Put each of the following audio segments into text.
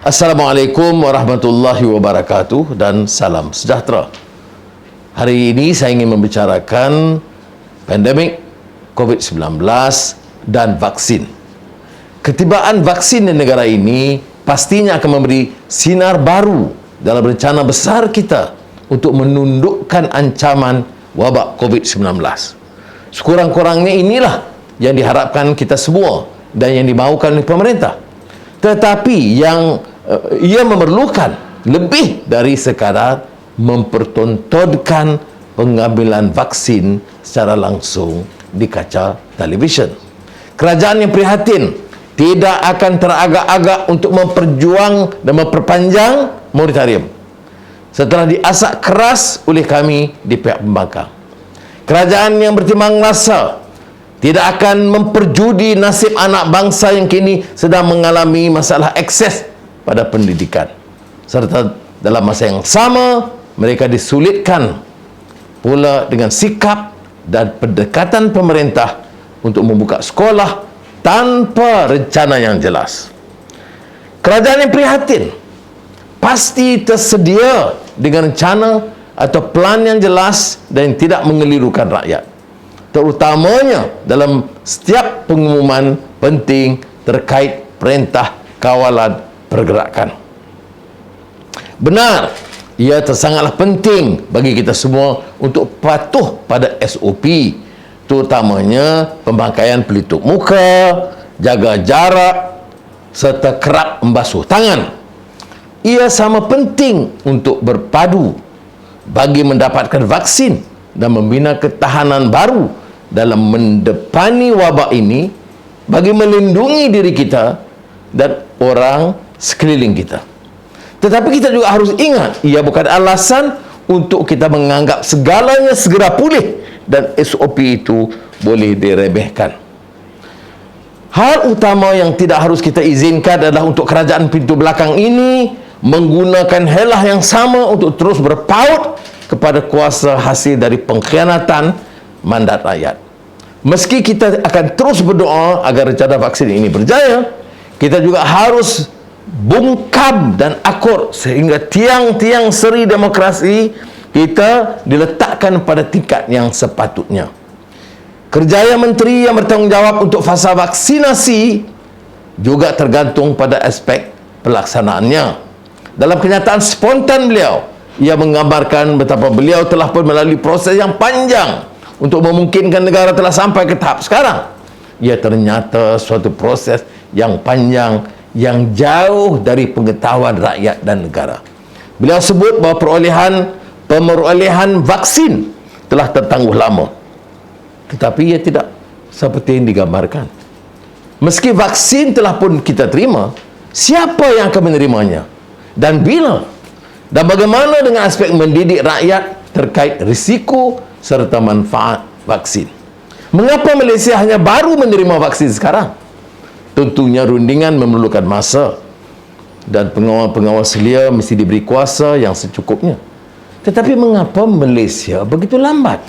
Assalamualaikum warahmatullahi wabarakatuh dan salam sejahtera. Hari ini saya ingin membicarakan pandemik COVID-19 dan vaksin. Ketibaan vaksin di negara ini pastinya akan memberi sinar baru dalam rencana besar kita untuk menundukkan ancaman wabak COVID-19. Sekurang-kurangnya inilah yang diharapkan kita semua dan yang dimaukan oleh pemerintah. Tetapi yang ia memerlukan lebih dari sekadar mempertontonkan pengambilan vaksin secara langsung di kaca televisyen. Kerajaan yang prihatin tidak akan teragak-agak untuk memperjuang dan memperpanjang moratorium setelah diasak keras oleh kami di pihak pembangkang. Kerajaan yang bertimbang rasa tidak akan memperjudi nasib anak bangsa yang kini sedang mengalami masalah akses pada pendidikan, serta dalam masa yang sama mereka disulitkan pula dengan sikap dan pendekatan pemerintah untuk membuka sekolah tanpa rencana yang jelas. Kerajaan yang prihatin pasti tersedia dengan rencana atau plan yang jelas dan yang tidak mengelirukan rakyat, terutamanya dalam setiap pengumuman penting terkait perintah kawalan pergerakan. Benar, ia sangatlah penting bagi kita semua untuk patuh pada SOP, terutamanya pemakaian pelitup muka, jaga jarak, serta kerap membasuh tangan. Ia sama penting untuk berpadu bagi mendapatkan vaksin dan membina ketahanan baru dalam mendepani wabak ini bagi melindungi diri kita dan orang sekeliling kita. Tetapi kita juga harus ingat, ia bukan alasan untuk kita menganggap segalanya segera pulih dan SOP itu boleh diremehkan. Hal utama yang tidak harus kita izinkan adalah untuk kerajaan pintu belakang ini menggunakan helah yang sama untuk terus berpaut kepada kuasa hasil dari pengkhianatan mandat rakyat. Meski kita akan terus berdoa agar rencana vaksin ini berjaya, kita juga harus bungkam dan akur sehingga tiang-tiang seri demokrasi kita diletakkan pada tingkat yang sepatutnya. Kerjaya menteri yang bertanggungjawab untuk fasa vaksinasi juga tergantung pada aspek pelaksanaannya. Dalam kenyataan spontan beliau, ia menggambarkan betapa beliau telah pun melalui proses yang panjang untuk memungkinkan negara telah sampai ke tahap sekarang. Ia ternyata suatu proses yang panjang yang jauh dari pengetahuan rakyat dan negara. Beliau sebut bahawa pemerolehan vaksin telah tertangguh lama, tetapi ia tidak seperti yang digambarkan. Meski vaksin telah pun kita terima, siapa yang akan menerimanya dan bila, dan bagaimana dengan aspek mendidik rakyat terkait risiko serta manfaat vaksin? Mengapa Malaysia hanya baru menerima vaksin sekarang? Tentunya rundingan memerlukan masa dan pengawal-pengawal selia mesti diberi kuasa yang secukupnya. Tetapi mengapa Malaysia begitu lambat?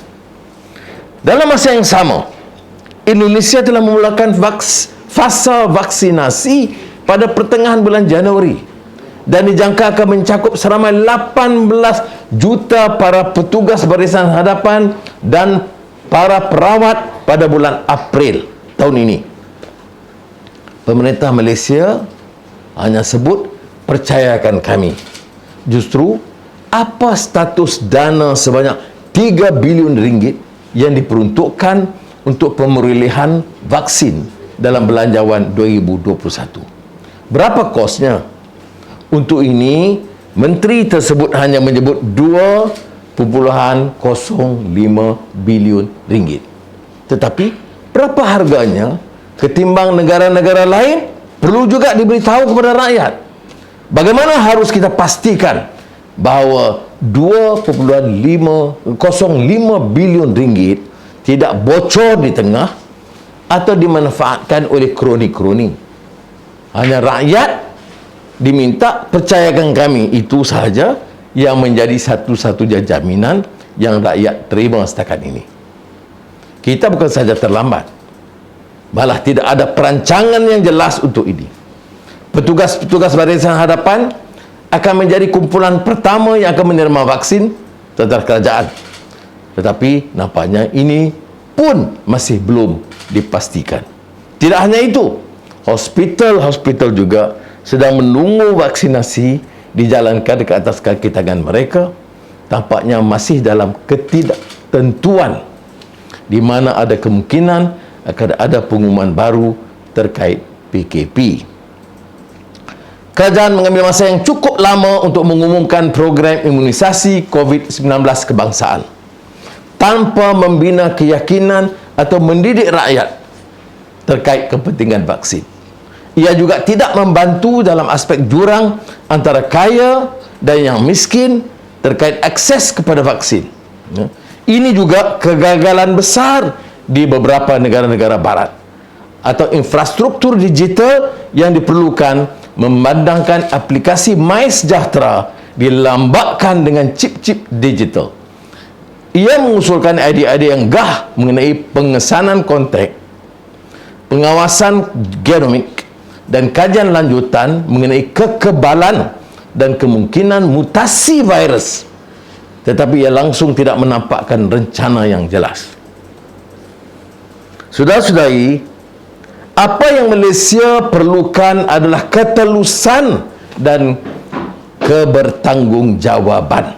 Dalam masa yang sama, Indonesia telah memulakan fasa vaksinasi pada pertengahan bulan Januari dan dijangka akan mencakup seramai 18 juta para petugas barisan hadapan dan para perawat pada bulan April tahun ini. Pemerintah Malaysia hanya sebut percayakan kami. Justru apa status dana sebanyak 3 bilion ringgit yang diperuntukkan untuk pemerolehan vaksin dalam belanjawan 2021? Berapa kosnya? Untuk ini, menteri tersebut hanya menyebut 2.05 bilion ringgit. Tetapi berapa harganya ketimbang negara-negara lain perlu juga diberitahu kepada rakyat. Bagaimana harus kita pastikan bahawa 2.05 bilion ringgit tidak bocor di tengah atau dimanfaatkan oleh kroni-kroni. Hanya rakyat diminta percayakan kami, itu sahaja yang menjadi satu-satunya jaminan yang rakyat terima setakat ini. Kita bukan saja terlambat, malah tidak ada perancangan yang jelas untuk ini. Petugas-petugas barisan hadapan akan menjadi kumpulan pertama yang akan menerima vaksin tentara kerajaan. Tetapi nampaknya ini pun masih belum dipastikan. Tidak hanya itu, hospital-hospital juga sedang menunggu vaksinasi dijalankan ke atas kaki tangan mereka. Tampaknya masih dalam ketidaktentuan, di mana ada kemungkinan akan ada pengumuman baru terkait PKP. Kerajaan mengambil masa yang cukup lama untuk mengumumkan program imunisasi COVID-19 kebangsaan tanpa membina keyakinan atau mendidik rakyat terkait kepentingan vaksin. Ia juga tidak membantu dalam aspek jurang antara kaya dan yang miskin terkait akses kepada vaksin. Ini juga kegagalan besar di beberapa negara-negara barat, atau infrastruktur digital yang diperlukan memandangkan aplikasi MySejahtera dilambatkan dengan chip-chip digital. Ia mengusulkan idea-idea yang gah mengenai pengesanan kontrak, pengawasan genomik dan kajian lanjutan mengenai kekebalan dan kemungkinan mutasi virus, tetapi ia langsung tidak menampakkan rencana yang jelas. Saudara-saudari, apa yang Malaysia perlukan adalah ketelusan dan kebertanggungjawaban.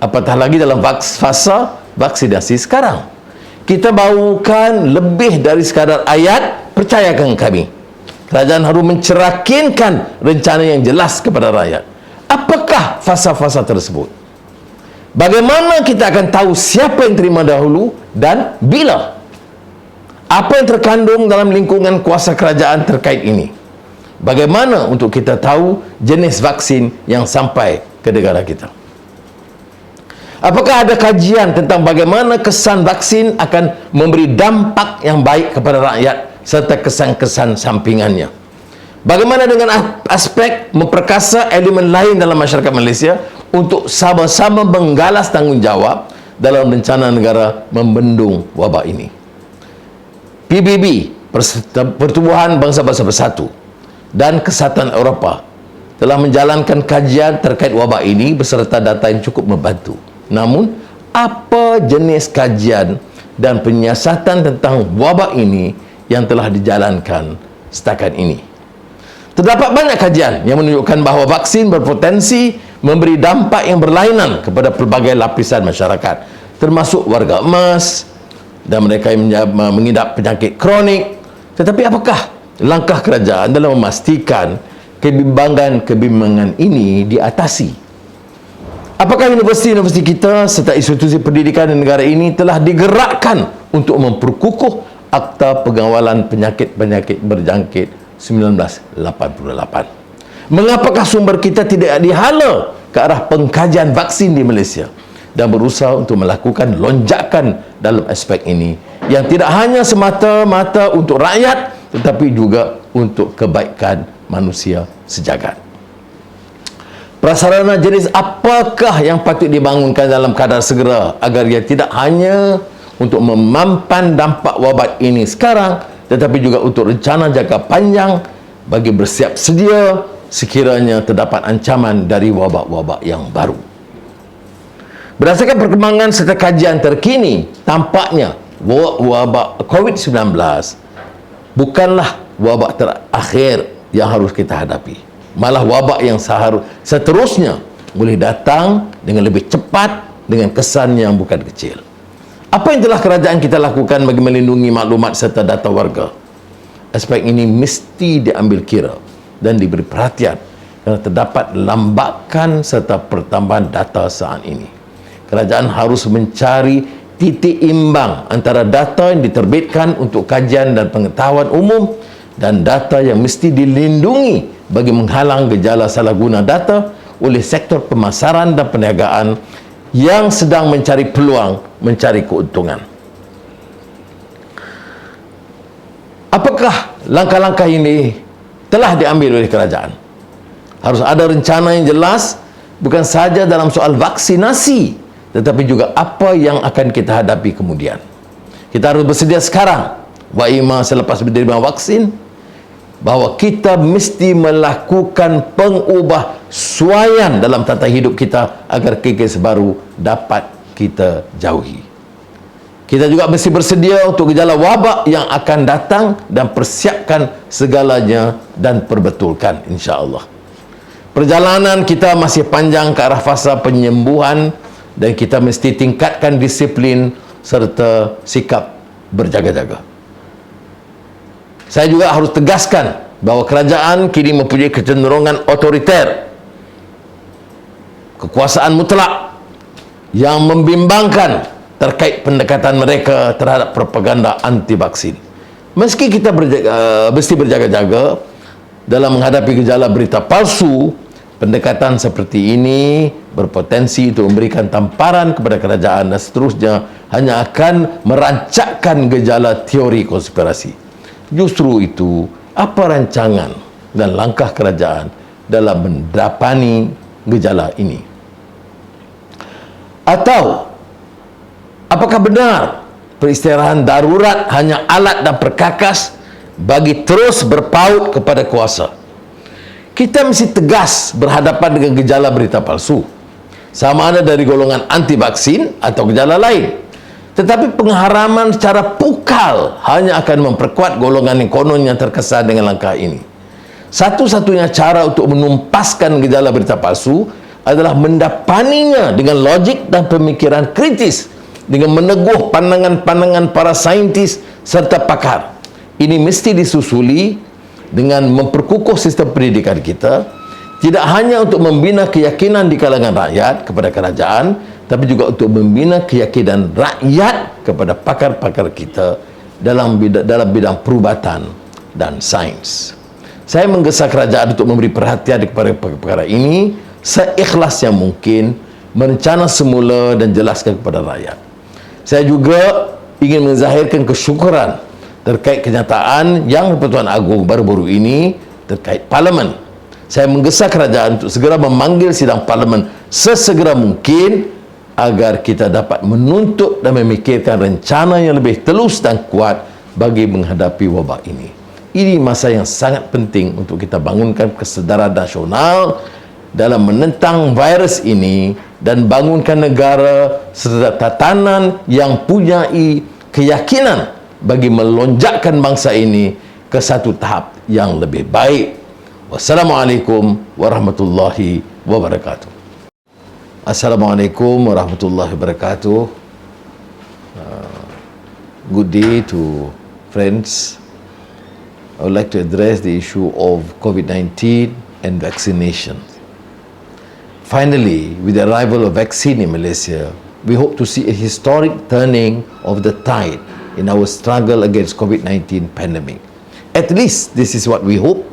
Apatah lagi dalam fasa vaksinasi sekarang. Kita bawakan lebih dari sekadar ayat, percayakan kami. Kerajaan harus mencerakinkan rencana yang jelas kepada rakyat. Apakah fasa-fasa tersebut? Bagaimana kita akan tahu siapa yang terima dahulu dan bila? Apa yang terkandung dalam lingkungan kuasa kerajaan terkait ini? Bagaimana untuk kita tahu jenis vaksin yang sampai ke negara kita? Apakah ada kajian tentang bagaimana kesan vaksin akan memberi dampak yang baik kepada rakyat serta kesan-kesan sampingannya? Bagaimana dengan aspek memperkasa elemen lain dalam masyarakat Malaysia untuk sama-sama menggalas tanggungjawab dalam rencana negara membendung wabak ini? PBB, Pertubuhan Bangsa-Bangsa Bersatu, dan Kesatuan Eropah telah menjalankan kajian terkait wabak ini beserta data yang cukup membantu. Namun, apa jenis kajian dan penyiasatan tentang wabak ini yang telah dijalankan setakat ini? Terdapat banyak kajian yang menunjukkan bahawa vaksin berpotensi memberi dampak yang berlainan kepada pelbagai lapisan masyarakat, termasuk warga emas dan mereka yang mengidap penyakit kronik. Tetapi apakah langkah kerajaan dalam memastikan kebimbangan-kebimbangan ini diatasi? Apakah universiti-universiti kita serta institusi pendidikan di negara ini telah digerakkan untuk memperkukuh Akta Pengawalan Penyakit-Penyakit Berjangkit 1988? Mengapakah sumber kita tidak dihala ke arah pengkajian vaksin di Malaysia dan berusaha untuk melakukan lonjakan dalam aspek ini yang tidak hanya semata-mata untuk rakyat tetapi juga untuk kebaikan manusia sejagat? Prasarana jenis apakah yang patut dibangunkan dalam kadar segera agar ia tidak hanya untuk memampan dampak wabak ini sekarang tetapi juga untuk rencana jangka panjang bagi bersiap sedia sekiranya terdapat ancaman dari wabak-wabak yang baru? Berdasarkan perkembangan serta kajian terkini, tampaknya wabak COVID-19 bukanlah wabak terakhir yang harus kita hadapi. Malah wabak yang seterusnya boleh datang dengan lebih cepat dengan kesan yang bukan kecil. Apa yang telah kerajaan kita lakukan bagi melindungi maklumat serta data warga? Aspek ini mesti diambil kira dan diberi perhatian kerana terdapat lambakan serta pertambahan data saat ini. Kerajaan harus mencari titik imbang antara data yang diterbitkan untuk kajian dan pengetahuan umum dan data yang mesti dilindungi bagi menghalang gejala salah guna data oleh sektor pemasaran dan perniagaan yang sedang mencari peluang mencari keuntungan. Apakah langkah-langkah ini telah diambil oleh kerajaan? Harus ada rencana yang jelas, bukan saja dalam soal vaksinasi, tetapi juga apa yang akan kita hadapi kemudian. Kita harus bersedia sekarang, wa ima selepas menerima vaksin, bahawa kita mesti melakukan pengubahsuaian dalam tata hidup kita agar kekes baru dapat kita jauhi. Kita juga mesti bersedia untuk gejala wabak yang akan datang dan persiapkan segalanya dan perbetulkan, insya-Allah. Perjalanan kita masih panjang ke arah fasa penyembuhan dan kita mesti tingkatkan disiplin serta sikap berjaga-jaga. Saya juga harus tegaskan bahawa kerajaan kini mempunyai kecenderungan otoriter, kekuasaan mutlak yang membimbangkan terkait pendekatan mereka terhadap propaganda anti vaksin. Meski kita mesti berjaga-jaga dalam menghadapi gejala berita palsu, pendekatan seperti ini berpotensi untuk memberikan tamparan kepada kerajaan dan seterusnya hanya akan merancakkan gejala teori konspirasi. Justru itu, apa rancangan dan langkah kerajaan dalam mendapani gejala ini? Atau apakah benar peristirahat darurat hanya alat dan perkakas bagi terus berpaut kepada kuasa? Kita mesti tegas berhadapan dengan gejala berita palsu, sama ada dari golongan anti vaksin atau gejala lain. Tetapi pengharaman secara pukal hanya akan memperkuat golongan yang kononnya terkesan dengan langkah ini. Satu-satunya cara untuk menumpaskan gejala berita palsu adalah mendapaninya dengan logik dan pemikiran kritis, dengan meneguh pandangan-pandangan para saintis serta pakar. Ini mesti disusuli dengan memperkukuh sistem pendidikan kita, tidak hanya untuk membina keyakinan di kalangan rakyat kepada kerajaan, tapi juga untuk membina keyakinan rakyat kepada pakar-pakar kita dalam bidang perubatan dan sains. Saya menggesa kerajaan untuk memberi perhatian kepada perkara ini seikhlas yang mungkin, merencana semula dan jelaskan kepada rakyat. Saya juga ingin menzahirkan kesyukuran terkait kenyataan yang Pertuan Agong baru-baru ini terkait Parlimen. Saya menggesa kerajaan untuk segera memanggil sidang Parlimen sesegera mungkin agar kita dapat menuntut dan memikirkan rencana yang lebih telus dan kuat bagi menghadapi wabak ini. Ini masa yang sangat penting untuk kita bangunkan kesedaran nasional dalam menentang virus ini dan bangunkan negara serta tatanan yang punyai keyakinan bagi melonjakkan bangsa ini ke satu tahap yang lebih baik. Wassalamualaikum warahmatullahi wabarakatuh. Assalamualaikum warahmatullahi wabarakatuh. Good day to friends. I would like to address the issue of COVID-19 and vaccination. Finally, with the arrival of vaccine in Malaysia, we hope to see a historic turning of the tide in our struggle against COVID-19 pandemic. At least this is what we hope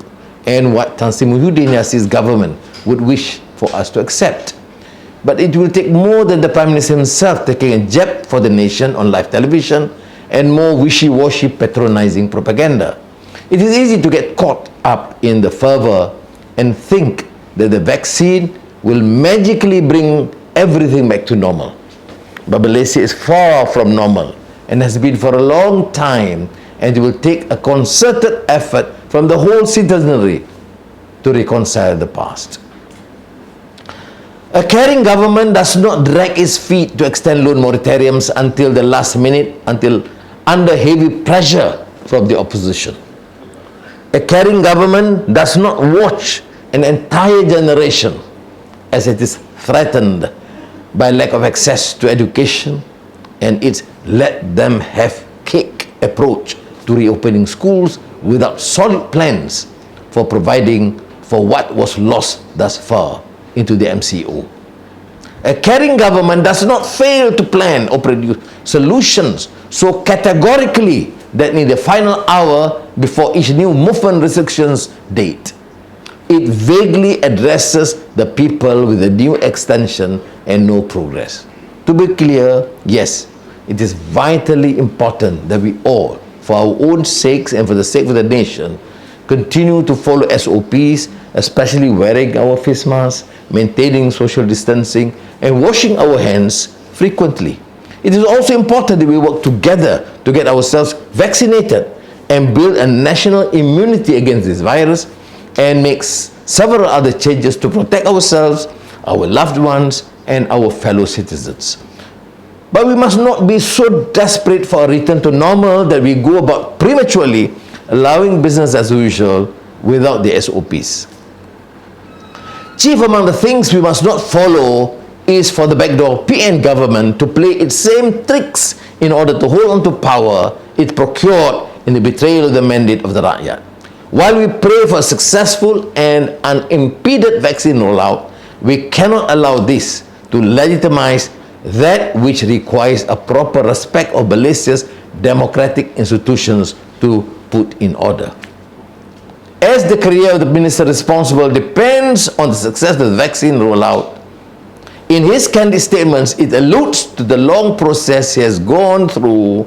and what Tan Sri Muhyiddin Yassin's government would wish for us to accept. But it will take more than the Prime Minister himself taking a jab for the nation on live television and more wishy-washy patronizing propaganda. It is easy to get caught up in the fervor and think that the vaccine will magically bring everything back to normal. But Malaysia is far from normal and has been for a long time, and it will take a concerted effort from the whole citizenry to reconcile the past. A caring government does not drag its feet to extend loan moratoriums until the last minute, until under heavy pressure from the opposition. A caring government does not watch an entire generation as it is threatened by lack of access to education, and it's let them have cake approach to reopening schools without solid plans for providing for what was lost thus far into the MCO. A caring government does not fail to plan or produce solutions so categorically that in the final hour before each new movement restrictions date, it vaguely addresses the people with a new extension and no progress. To be clear, yes, it is vitally important that we all, for our own sakes and for the sake of the nation, continue to follow SOPs, especially wearing our face masks, maintaining social distancing, and washing our hands frequently. It is also important that we work together to get ourselves vaccinated and build a national immunity against this virus and makes several other changes to protect ourselves, our loved ones, and our fellow citizens. But we must not be so desperate for a return to normal that we go about prematurely allowing business as usual without the SOPs. Chief among the things we must not follow is for the backdoor PN government to play its same tricks in order to hold on to power it procured in the betrayal of the mandate of the Rakyat. While we pray for a successful and unimpeded vaccine rollout, we cannot allow this to legitimize that which requires a proper respect of Malaysia's democratic institutions to put in order. As the career of the minister responsible depends on the success of the vaccine rollout, in his candid statements, it alludes to the long process he has gone through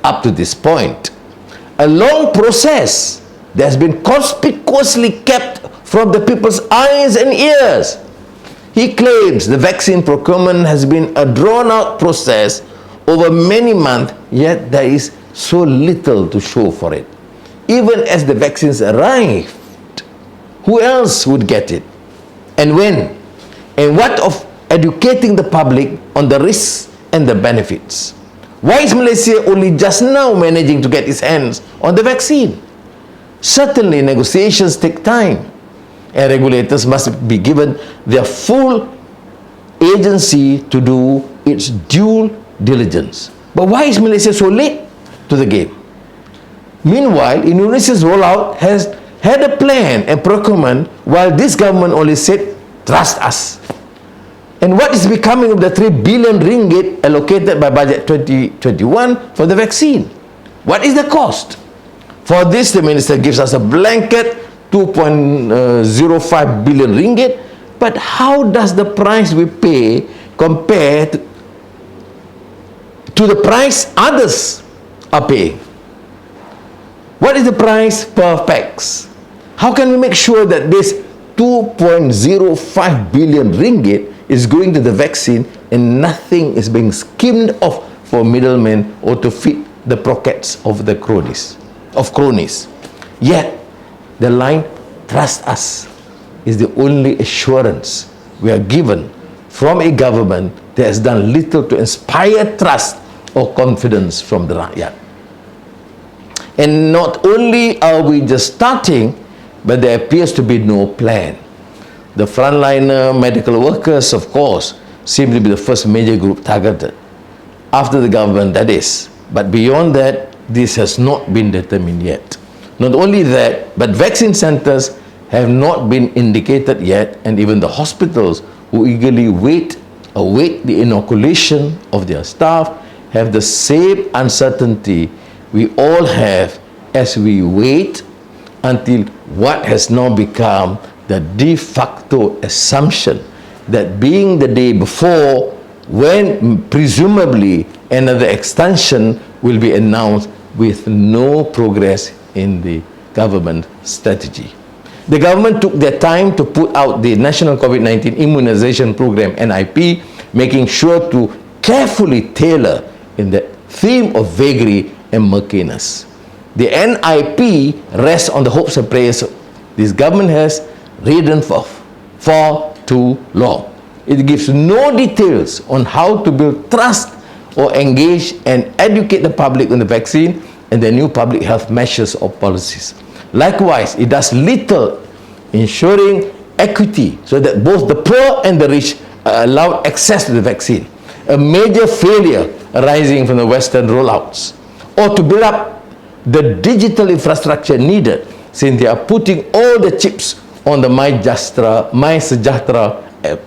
up to this point. A long process that has been conspicuously kept from the people's eyes and ears. He claims the vaccine procurement has been a drawn-out process over many months, yet there is so little to show for it. Even as the vaccines arrived, who else would get it? And when? And what of educating the public on the risks and the benefits? Why is Malaysia only just now managing to get its hands on the vaccine? Certainly, negotiations take time, and regulators must be given their full agency to do its due diligence. But why is Malaysia so late to the game? Meanwhile, Indonesia's rollout has had a plan and procurement, while this government only said, trust us. And what is becoming of the 3 billion ringgit allocated by budget 2021 for the vaccine? What is the cost? For this, the minister gives us a blanket 2.05 billion ringgit. But how does the price we pay compare to the price others are paying? What is the price per pax? How can we make sure that this 2.05 billion ringgit is going to the vaccine and nothing is being skimmed off for middlemen or to feed the pockets of the cronies? Yet, the line, trust us, is the only assurance we are given from a government that has done little to inspire trust or confidence from the Rakyat. And not only are we just starting, but there appears to be no plan. The frontliner medical workers, of course, seem to be the first major group targeted. After the government, that is. But beyond that, this has not been determined yet. Not only that, but vaccine centers have not been indicated yet, and even the hospitals who eagerly await the inoculation of their staff have the same uncertainty we all have as we wait until what has now become the de facto assumption that being the day before, when presumably another extension will be announced with no progress in the government strategy. The government took their time to put out the National COVID-19 Immunization Program, NIP, making sure to carefully tailor in the theme of vagary and murkiness. The NIP rests on the hopes and prayers this government has ridden for too long. It gives no details on how to build trust or engage and educate the public on the vaccine and the new public health measures or policies. Likewise, it does little ensuring equity so that both the poor and the rich are allowed access to the vaccine, a major failure arising from the Western rollouts, or to build up the digital infrastructure needed, since they are putting all the chips on the MySejahtera app.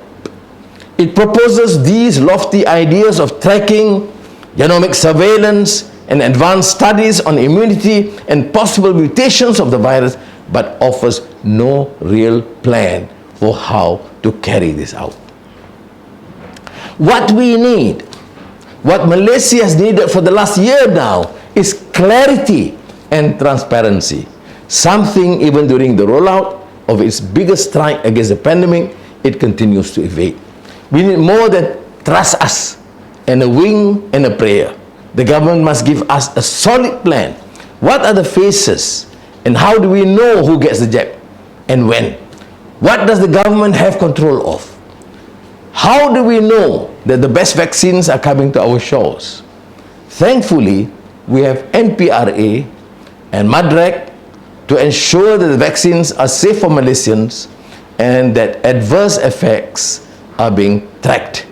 It proposes these lofty ideas of tracking, genomic surveillance, and advanced studies on immunity and possible mutations of the virus, but offers no real plan for how to carry this out. What we need, what Malaysia has needed for the last year now, is clarity and transparency. Something even during the rollout of its biggest strike against the pandemic, it continues to evade. We need more than trust us and a wing and a prayer. The government must give us a solid plan What are the phases? And how do we know who gets the jab and when? What does the government have control of? How do we know that the best vaccines are coming to our shores? Thankfully, we have NPRA and MADRAC to ensure that the vaccines are safe for Malaysians and that adverse effects are being tracked.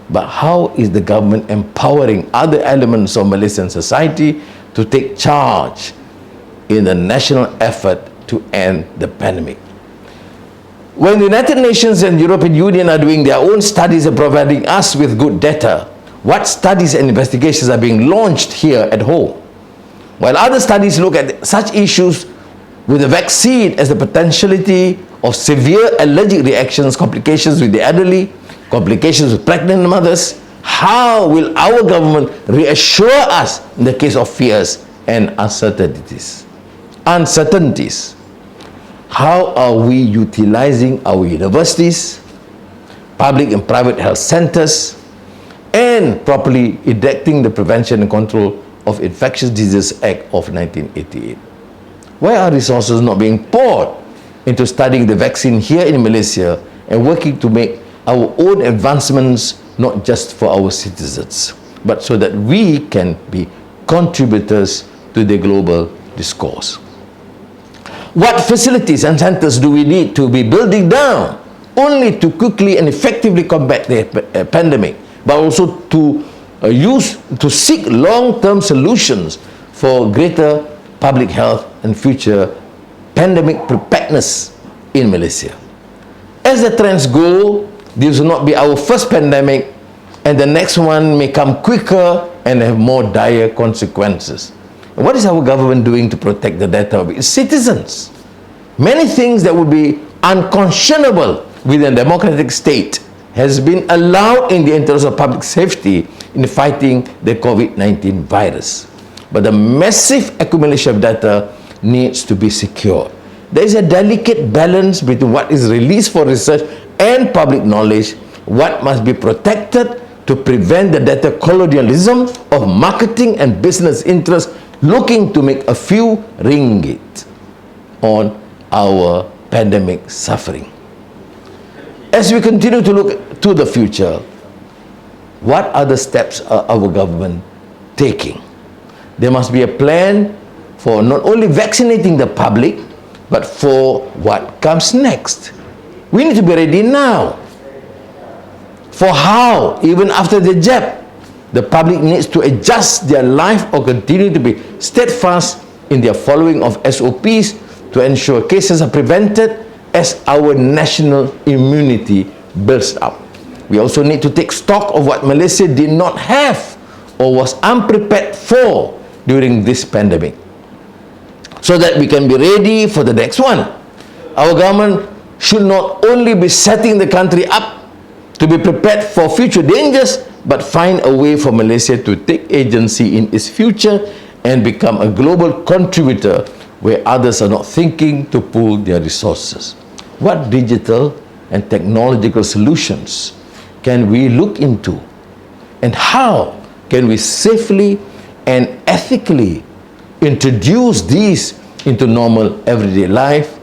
But how is the government empowering other elements of Malaysian society to take charge in the national effort to end the pandemic? When the United Nations and European Union are doing their own studies and providing us with good data, what studies and investigations are being launched here at home? While other studies look at such issues with the vaccine as the potentiality of severe allergic reactions, complications with the elderly, complications with pregnant mothers, how will our government reassure us in the case of fears and uncertainties? How are we utilizing our universities, public and private health centers, and properly enacting the Prevention and Control of Infectious Diseases Act of 1988? Why are resources not being poured into studying the vaccine here in Malaysia and working to make our own advancements not just for our citizens, but so that we can be contributors to the global discourse? What facilities and centers do we need to be building down only to quickly and effectively combat the pandemic, but also to seek long-term solutions for greater public health and future pandemic preparedness in Malaysia? As the trends go, this will not be our first pandemic, and the next one may come quicker and have more dire consequences. What is our government doing to protect the data of its citizens? Many things that would be unconscionable within a democratic state has been allowed in the interest of public safety in fighting the COVID-19 virus. But the massive accumulation of data needs to be secured. There is a delicate balance between what is released for research and public knowledge, what must be protected to prevent the data colonialism of marketing and business interests looking to make a few ringgit on our pandemic suffering. As we continue to look to the future, what other steps are our government taking? There must be a plan for not only vaccinating the public, but for what comes next. We need to be ready now. For how, even after the jab, the public needs to adjust their life or continue to be steadfast in their following of SOPs to ensure cases are prevented as our national immunity builds up. We also need to take stock of what Malaysia did not have or was unprepared for during this pandemic, so that we can be ready for the next one. Our government should not only be setting the country up to be prepared for future dangers, but find a way for Malaysia to take agency in its future and become a global contributor where others are not thinking to pool their resources. What digital and technological solutions can we look into, and how can we safely and ethically introduce these into normal everyday life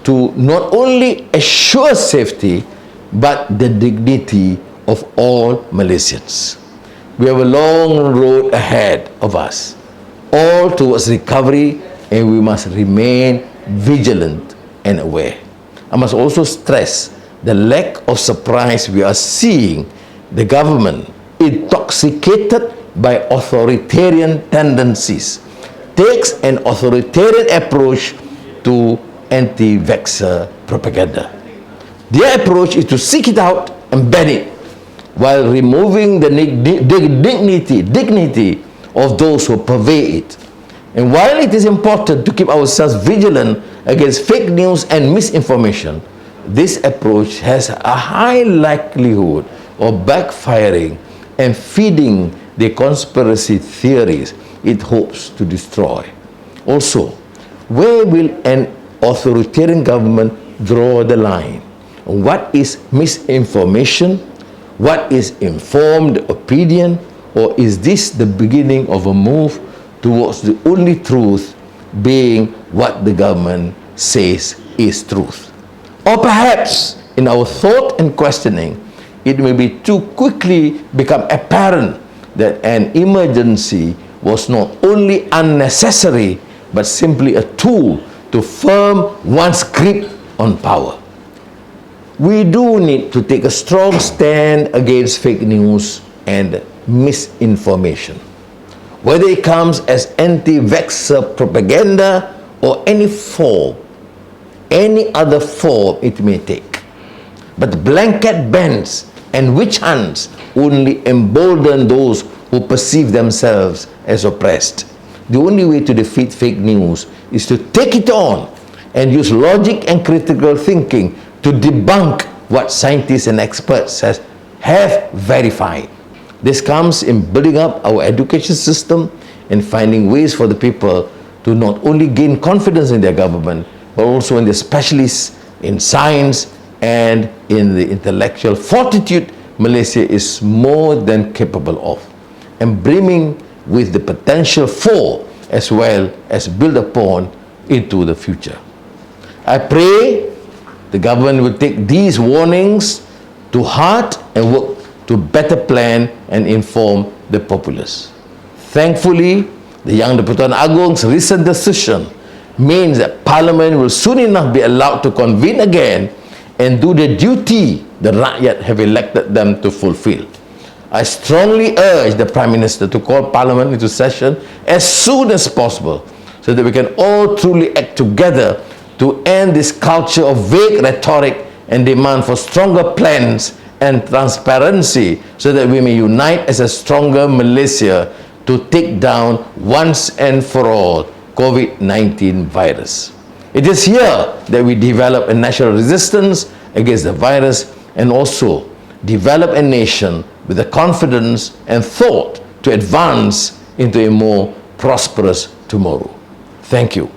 to not only assure safety but the dignity of all Malaysians? We have a long road ahead of us, all towards recovery, and we must remain vigilant and aware. I must also stress the lack of surprise we are seeing the government intoxicated by authoritarian tendencies takes an authoritarian approach to anti-vaxxer propaganda. Their approach is to seek it out and ban it, while removing the dignity of those who purvey it. And while it is important to keep ourselves vigilant against fake news and misinformation, this approach has a high likelihood of backfiring and feeding the conspiracy theories it hopes to destroy. Also, where will an authoritarian government draw the line? What is misinformation? What is informed opinion? Or is this the beginning of a move towards the only truth being what the government says is truth. Or perhaps, in our thought and questioning, it may be too quickly become apparent that an emergency was not only unnecessary, but simply a tool to firm one's grip on power. We do need to take a strong stand against fake news and misinformation, whether it comes as anti-vaxxer propaganda or any other form it may take. But blanket bans and witch hunts only embolden those who perceive themselves as oppressed. The only way to defeat fake news is to take it on and use logic and critical thinking to debunk what scientists and experts have verified. This comes in building up our education system and finding ways for the people to not only gain confidence in their government, but also in the specialists in science and in the intellectual fortitude Malaysia is more than capable of, and brimming with the potential for as well as build upon into the future. I pray the government will take these warnings to heart and work to better plan and inform the populace. Thankfully, the Yang di-Pertuan Agong's recent decision means that Parliament will soon enough be allowed to convene again and do the duty the rakyat have elected them to fulfill. I strongly urge the Prime Minister to call Parliament into session as soon as possible so that we can all truly act together to end this culture of vague rhetoric and demand for stronger plans and transparency so that we may unite as a stronger Malaysia to take down once and for all COVID-19 virus. It is here that we develop a national resistance against the virus and also develop a nation with the confidence and thought to advance into a more prosperous tomorrow. Thank you.